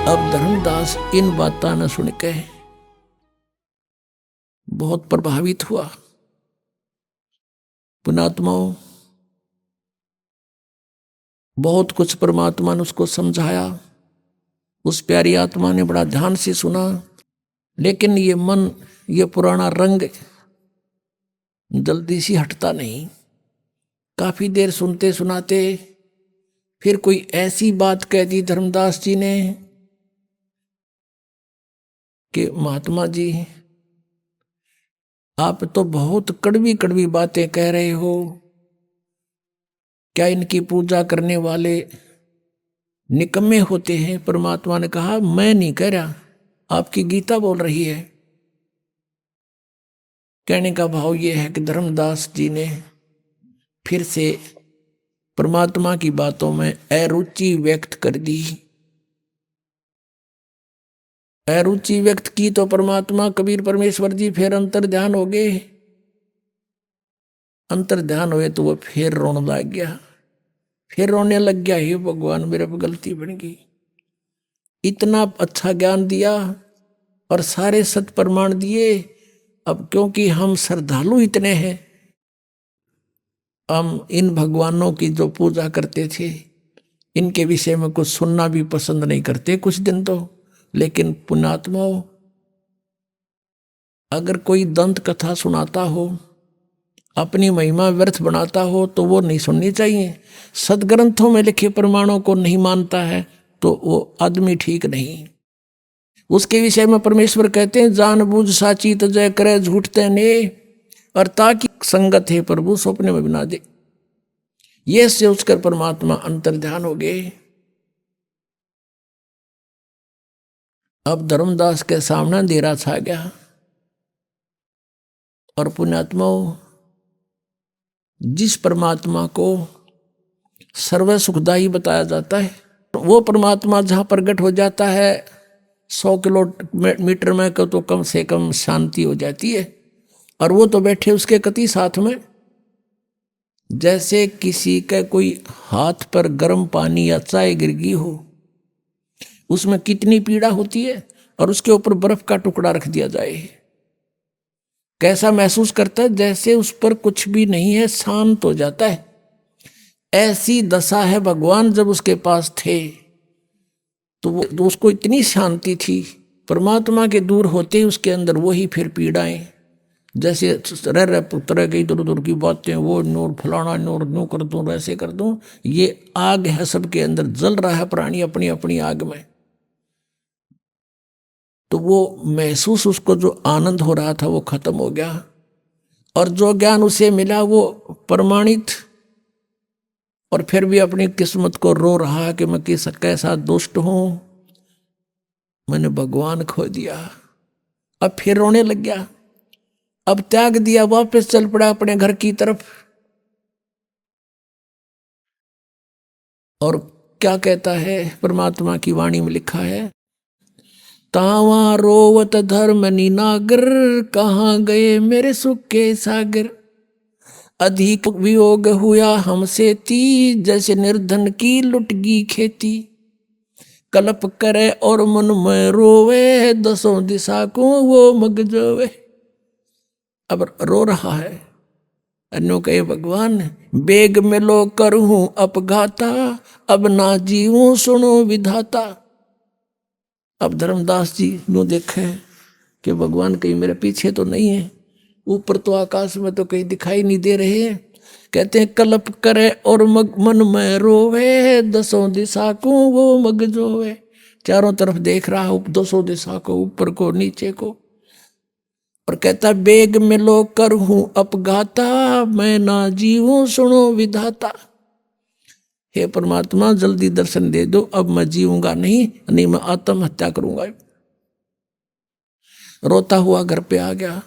अब धर्मदास इन बातां न सुन के बहुत प्रभावित हुआ। पुण्यात्माओं, बहुत कुछ परमात्मा ने उसको समझाया, उस प्यारी आत्मा ने बड़ा ध्यान से सुना, लेकिन ये मन, ये पुराना रंग जल्दी से हटता नहीं। काफी देर सुनते सुनाते फिर कोई ऐसी बात कह दी धर्मदास जी ने कि महात्मा जी, आप तो बहुत कड़वी कड़वी बातें कह रहे हो। क्या इनकी पूजा करने वाले निकम्मे होते हैं? परमात्मा ने कहा, मैं नहीं कह रहा, आपकी गीता बोल रही है। कहने का भाव यह है कि धर्मदास जी ने फिर से परमात्मा की बातों में अरुचि व्यक्त कर दी। अरुचि व्यक्त की तो परमात्मा कबीर परमेश्वर जी फिर अंतर ध्यान हो गए। अंतर ध्यान हुए तो वो फिर रोने लग गया, फिर रोने लग गया, हे भगवान मेरे पे गलती बन गई। इतना अच्छा ज्ञान दिया और सारे सत प्रमाण दिए। अब क्योंकि हम श्रद्धालु इतने हैं, हम इन भगवानों की जो पूजा करते थे इनके विषय में कुछ सुनना भी पसंद नहीं करते कुछ दिन तो। लेकिन पुण्यात्माओं, अगर कोई दंत कथा सुनाता हो, अपनी महिमा व्यर्थ बनाता हो तो वो नहीं सुननी चाहिए। सदग्रंथों में लिखे प्रमाणों को नहीं मानता है तो वो आदमी ठीक नहीं। उसके विषय में परमेश्वर कहते हैं, जानबूझ साची तजय करे झूठते ने, और ताकि संगत है प्रभु सपने में बना दे। ये सोचकर परमात्मा अंतर ध्यान हो गए। अब धर्मदास के सामने अंधेरा छा गया। और पुण्यात्माओं, जिस परमात्मा को सर्व सुखदाई बताया जाता है, वो परमात्मा जहाँ प्रकट हो जाता है 100 किलोमीटर में तो कम से कम शांति हो जाती है। और वो तो बैठे उसके कति साथ में, जैसे किसी के कोई हाथ पर गर्म पानी या चाय गिर गई हो, उसमें कितनी पीड़ा होती है, और उसके ऊपर बर्फ का टुकड़ा रख दिया जाए, कैसा महसूस करता है? जैसे उस पर कुछ भी नहीं है, शांत हो जाता है। ऐसी दशा है भगवान जब उसके पास थे तो उसको इतनी शांति थी। परमात्मा के दूर होते ही उसके अंदर वही फिर पीड़ाएं, जैसे रह पुत्र गई दूर दूर की बातें, वो नूर फलाना नूर न्यू कर दूं, वैसे कर दूं। ये आग है, सबके अंदर जल रहा है प्राणी अपनी अपनी आग में। तो वो महसूस, उसको जो आनंद हो रहा था वो खत्म हो गया। और जो ज्ञान उसे मिला वो प्रमाणित, और फिर भी अपनी किस्मत को रो रहा कि मैं कैसा दुष्ट हूं, मैंने भगवान खो दिया। अब फिर रोने लग गया, अब त्याग दिया, वापस चल पड़ा अपने घर की तरफ। और क्या कहता है परमात्मा की वाणी में लिखा है, तावा रोवत धर्म निनागर, कहाँ गए मेरे सुख के सागर। अधिक वियोग हुआ हमसे ती, जैसे निर्धन की लुटगी खेती। कल्प करे और मन में रोवे, दसों दिशा को वो मगजोवे। अब रो रहा है, अन्यों कहे भगवान बेग मिलो करूं अपघाता, अब ना जीऊं सुनो विधाता। अब धर्मदास जी नो देखे कि भगवान कहीं मेरे पीछे तो नहीं है, ऊपर तो आकाश में तो कहीं दिखाई नहीं दे रहे हैं। कहते हैं कल्प करे और मन में रोवे, दसों दिशा को वो मगजोवे। चारों तरफ देख रहा हूं, दसों दिशा को, ऊपर को नीचे को। और कहता बेग मिलो कर हूं अपघाता, मैं ना जीऊं सुनो विधाता। हे परमात्मा जल्दी दर्शन दे दो, अब मैं जीऊंगा नहीं मैं आत्महत्या करूंगा। रोता हुआ घर पे आ गया।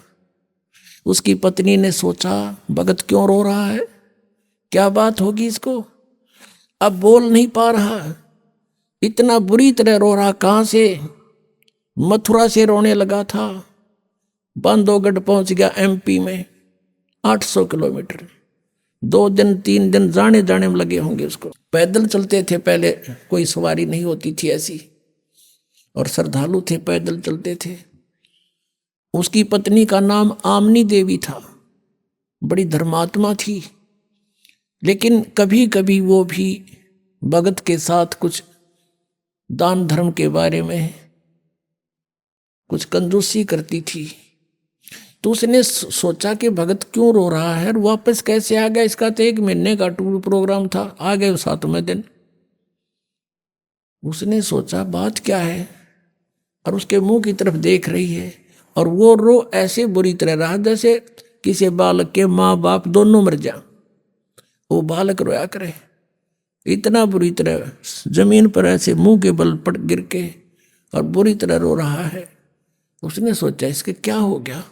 उसकी पत्नी ने सोचा भगत क्यों रो रहा है, क्या बात होगी इसको। अब बोल नहीं पा रहा, इतना बुरी तरह रो रहा। कहां से? मथुरा से रोने लगा था, बांधवगढ़ पहुंच गया एमपी में, 800 किलोमीटर। 2 दिन 3 दिन जाने जाने में लगे होंगे उसको। पैदल चलते थे पहले, कोई सवारी नहीं होती थी ऐसी। और श्रद्धालु थे, पैदल चलते थे। उसकी पत्नी का नाम आमनी देवी था, बड़ी धर्मात्मा थी, लेकिन कभी कभी वो भी भगत के साथ कुछ दान धर्म के बारे में कुछ कंजूसी करती थी। तो उसने सोचा कि भगत क्यों रो रहा है और वापस कैसे आ गया। इसका तो 1 महीने का टूर प्रोग्राम था, आ गए 7वें दिन। उसने सोचा बात क्या है, और उसके मुंह की तरफ देख रही है, और वो रो ऐसे बुरी तरह रहा जैसे किसी बालक के माँ बाप दोनों मर जा, वो बालक रोया करे, इतना बुरी तरह जमीन पर ऐसे मुंह के बल पड़ गिर के और बुरी तरह रो रहा है। उसने सोचा इसके क्या हो गया,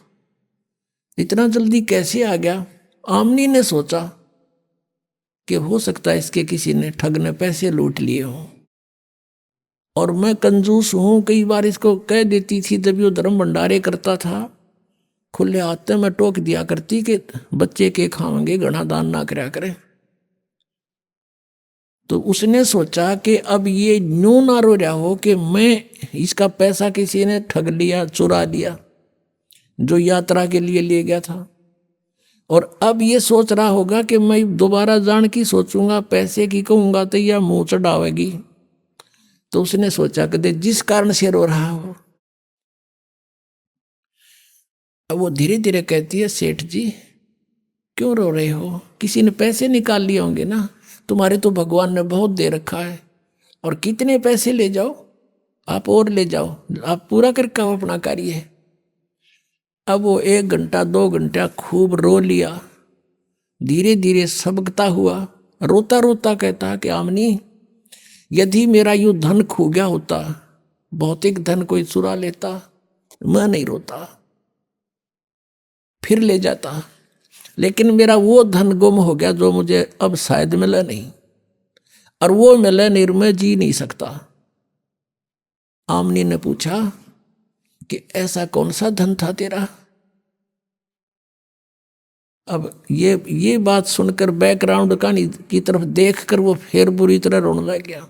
इतना जल्दी कैसे आ गया। आमनी ने सोचा कि हो सकता है इसके किसी ने ठग ने पैसे लूट लिए हों, और मैं कंजूस हूं, कई बार इसको कह देती थी जब वो धर्म भंडारे करता था, खुले हाथ में टोक दिया करती कि बच्चे के खाएंगे, घना दान ना करया करे। तो उसने सोचा कि अब ये न्यू ना रो रहा हो कि मैं इसका पैसा किसी ने ठग लिया, चुरा लिया, जो यात्रा के लिए ले गया था, और अब ये सोच रहा होगा कि मैं दोबारा जान की सोचूंगा, पैसे की कहूंगा तो यह मुंह चढ़ावेगी। तो उसने सोचा कि जिस कारण से रो रहा हो। अब वो धीरे धीरे कहती है, सेठ जी क्यों रो रहे हो, किसी ने पैसे निकाल लिए होंगे ना, तुम्हारे तो भगवान ने बहुत दे रखा है, और कितने पैसे ले जाओ आप, और ले जाओ, आप पूरा करके आओ अपना कार्य। अब वो 1 घंटा 2 घंटा खूब रो लिया, धीरे धीरे सबकता हुआ, रोता रोता कहता कि आमनी यदि मेरा यूं धन खो गया होता, भौतिक धन कोई चुरा लेता, मैं नहीं रोता, फिर ले जाता, लेकिन मेरा वो धन गुम हो गया जो मुझे अब शायद मिला नहीं, और वो मिले नहीं मैं जी नहीं सकता। आमनी ने पूछा कि ऐसा कौन सा धन था तेरा। अब ये बात सुनकर बैकग्राउंड की तरफ देखकर वो फिर बुरी तरह रोने लग गया।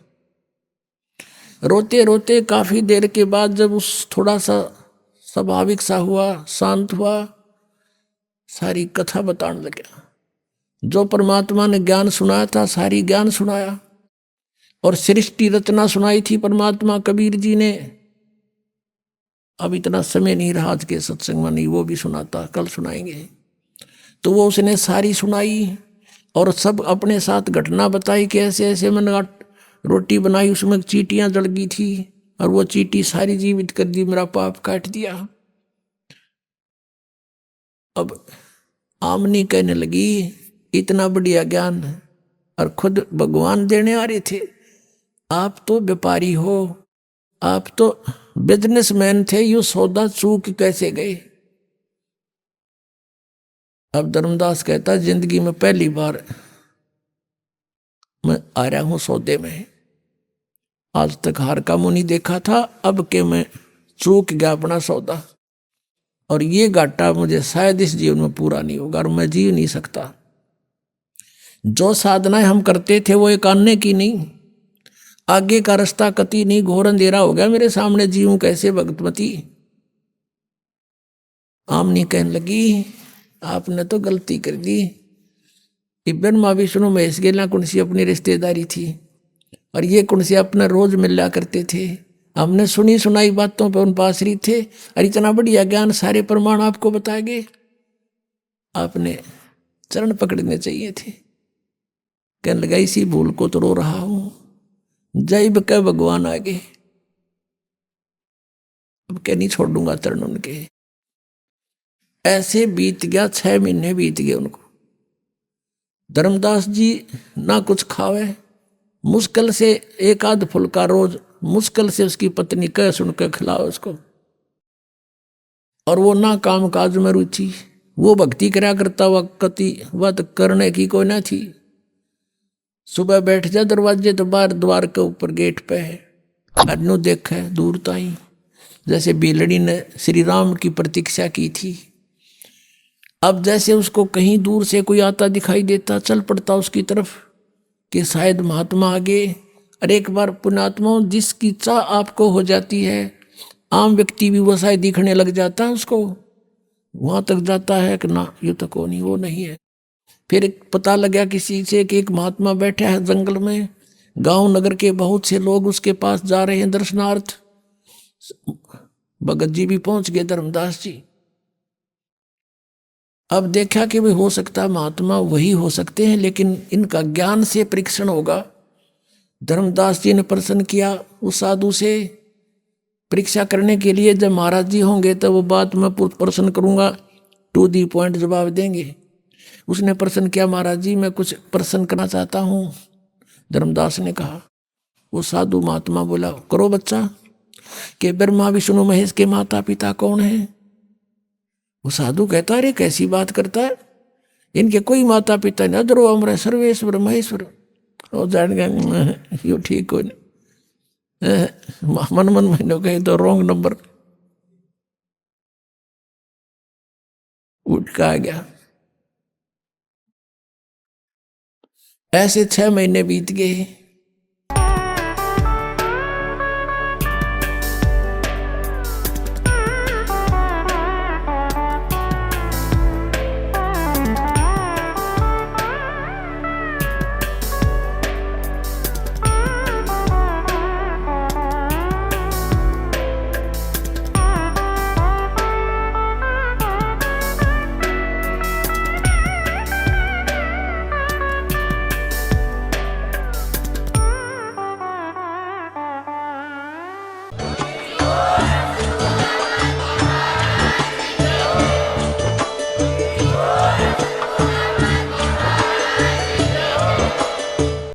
रोते रोते काफी देर के बाद जब उस थोड़ा सा स्वाभाविक सा हुआ, शांत हुआ, सारी कथा बताने लगा। जो परमात्मा ने ज्ञान सुनाया था सारी ज्ञान सुनाया, और सृष्टि रचना सुनाई थी परमात्मा कबीर जी ने। अब इतना समय नहीं रहा आज के सत्संग में, नहीं वो भी सुनाता, कल सुनाएंगे। तो वो उसने सारी सुनाई, और सब अपने साथ घटना बताई कि ऐसे ऐसे मैंने रोटी बनाई, उसमें चींटियां जल गई थी, और वो चींटी सारी जीवित कर दी, मेरा पाप काट दिया। अब आमनी कहने लगी इतना बढ़िया ज्ञान और खुद भगवान देने आ रहे थे, आप तो व्यापारी हो, आप तो बिजनेसमैन थे, यू सौदा चूक कैसे गए। अब धर्मदास कहता जिंदगी में पहली बार मैं आ रहा हूं सौदे में, आज तक हार का मुंह नहीं देखा था, अब के मैं चूक गया अपना सौदा, और ये घाटा मुझे शायद इस जीवन में पूरा नहीं होगा, और मैं जी नहीं सकता। जो साधनाएं हम करते थे वो एक आने की नहीं, आगे का रास्ता कति नहीं, घोर अंधेरा हो गया मेरे सामने, जीऊं कैसे भगतमती। आमनी कहने लगी आपने तो गलती कर दी, ब्रह्मा विष्णु महेश गेला कौन सी अपनी रिश्तेदारी थी, और ये कौन से अपना रोज मिला करते थे, हमने सुनी सुनाई बातों पर उन पासरी थे, और इतना बढ़िया ज्ञान सारे प्रमाण आपको बताए गए, आपने चरण पकड़ने चाहिए थे। कहने लगा इसी भूल को तो रो रहा हूं, जैब के भगवान आगे, अब क्या नहीं छोड़ूंगा चरण उनके। ऐसे बीत गया 6 महीने बीत गए उनको। धर्मदास जी ना कुछ खावे, मुश्किल से 1 आध फुल्का रोज, मुश्किल से उसकी पत्नी कह सुनकर खिलाओ उसको, और वो ना काम काज में रुचि, वो भक्ति करा करता हुआ कति वत करने की कोई ना थी। सुबह बैठ जा दरवाजे तो बाहर द्वार के ऊपर गेट पे है, अनु देखे दूर ताई, जैसे बिलड़ी ने श्री राम की प्रतीक्षा की थी। अब जैसे उसको कहीं दूर से कोई आता दिखाई देता, चल पड़ता उसकी तरफ कि शायद महात्मा आगे, और एक बार पुण्यात्मा जिसकी चाह आपको हो जाती है, आम व्यक्ति भी वो शायद दिखने लग जाता है उसको, वहां तक जाता है कि ना ये तो कौन, वो नहीं है। फिर पता लगा किसी से कि एक महात्मा बैठा है जंगल में, गांव नगर के बहुत से लोग उसके पास जा रहे हैं दर्शनार्थ। भगत जी भी पहुंच गए, धर्मदास जी। अब देखा कि भाई हो सकता है महात्मा वही हो सकते हैं, लेकिन इनका ज्ञान से परीक्षण होगा। धर्मदास जी ने प्रश्न किया उस साधु से परीक्षा करने के लिए, जब महाराज जी होंगे तो वो बात मैं प्रश्न करूंगा, टू दी पॉइंट जवाब देंगे। उसने प्रश्न किया, महाराज जी मैं कुछ प्रश्न करना चाहता हूं। धर्मदास ने कहा। वो साधु महात्मा बोला, करो बच्चा। कि ब्रह्मा विष्णु महेश के माता पिता कौन है? वो साधु कहता, अरे कैसी बात करता है, इनके कोई माता पिता नहीं, अजरो अमर सर्वेश्वर महेश्वर। और जान गया यो ठीक हो, मन मन महीनों कहे तो रॉन्ग नंबर उठ का आ गया। ऐसे 6 महीने बीत गए।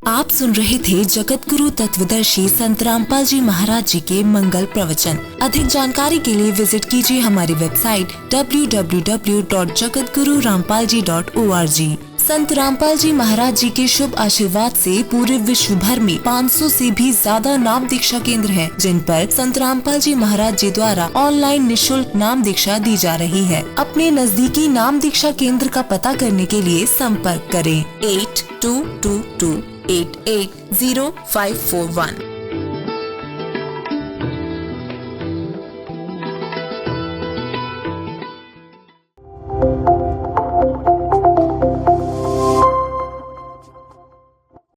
आप सुन रहे थे जगत गुरु तत्वदर्शी संत रामपाल जी महाराज जी के मंगल प्रवचन। अधिक जानकारी के लिए विजिट कीजिए हमारी वेबसाइट www.jagatgururampalji.org। संत रामपाल जी महाराज जी के शुभ आशीर्वाद से पूरे विश्व भर में 500 से भी ज्यादा नाम दीक्षा केंद्र हैं, जिन पर संत रामपाल जी महाराज जी द्वारा ऑनलाइन निशुल्क नाम दीक्षा दी जा रही है। अपने नजदीकी नाम दीक्षा केंद्र का पता करने के लिए संपर्क करें 8222880541।